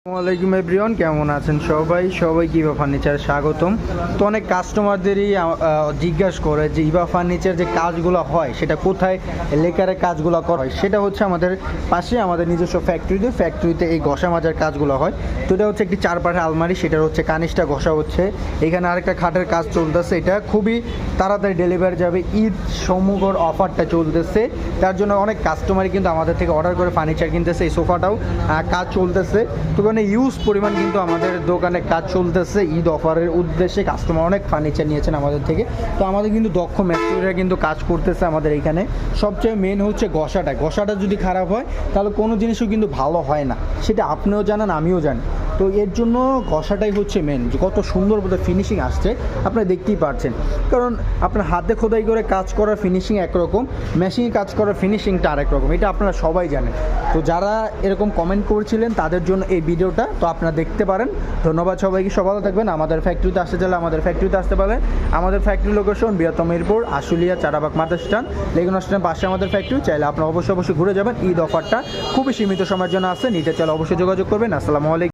আসসালামাইকুম এভরিওয়ান, কেমন আছেন সবাই ইভা ফার্নিচার স্বাগতম। তো অনেক কাস্টমারদেরই জিজ্ঞাসা করে যে ইভা ফার্নিচার যে কাজগুলো হয় সেটা কোথায় লেকারের কাজগুলো করা হয়। সেটা হচ্ছে আমাদের পাশে আমাদের নিজস্ব ফ্যাক্টরিতে এই ঘষা মাজার কাজগুলো হয়। তো এটা হচ্ছে একটি চারপাশে আলমারি, সেটার হচ্ছে কানিসটা ঘষা হচ্ছে। এখানে আরেকটা খাটের কাজ চলতেছে, এটা খুবই তাড়াতাড়ি ডেলিভারি যাবে। ঈদ সমগ্র অফারটা চলতেছে, তার জন্য অনেক কাস্টমারই কিন্তু আমাদের থেকে অর্ডার করে ফার্নিচার কিনতেছে। এই সোফাটাও কাজ চলতেছে, তো ইউজ পরিমাণ কিন্তু আমাদের দোকানে কাজ চলতেছে। ঈদ অফারের উদ্দেশ্যে কাস্টমার অনেক ফার্নিচার নিয়েছেন আমাদের থেকে। তো আমাদের কিন্তু দক্ষ মিস্ত্রিরা কিন্তু কাজ করতেছে আমাদের এইখানে। সবচেয়ে মেন হচ্ছে ঘষাটা যদি খারাপ হয় তাহলে কোনো জিনিসও কিন্তু ভালো হয় না, সেটা আপনিও জানেন আমিও জানি। তো এর জন্য ঘষাটাই হচ্ছে মেন। যে কত সুন্দর বোধ ফিনিশিং আসছে আপনারা দেখতেই পাচ্ছেন, কারণ আপনার হাতে খোদাই করে কাজ করার ফিনিশিং একরকম, মেশিনে কাজ করার ফিনিশিংটা আরেক রকম, এটা আপনারা সবাই জানেন। তো যারা এরকম কমেন্ট করেছিলেন তাদের জন্য এই ভিডিওটা, তো আপনারা দেখতে পারেন। ধন্যবাদ সবাইকে, সবাই ভালো থাকবেন। আমাদের ফ্যাক্টরিতে আসতে চাইলে আমাদের ফ্যাক্টরিতে আসতে পারেন। আমাদের ফ্যাক্টরি লোকেশন বৃহত্তম মিরপুর, আশুলিয়া, চারাবাগ মাদ্রাসা স্ট্যান্ড, লেগুনা স্ট্যান্ড পাশে আমাদের ফ্যাক্টরি। চাইলে আপনারা অবশ্যই ঘুরে যাবেন। ঈদ অফারটা খুবই সীমিত সময়ের জন্য আছে, নিতে চাইলে অবশ্যই যোগাযোগ করবেন। আসসালামু আলাইকুম।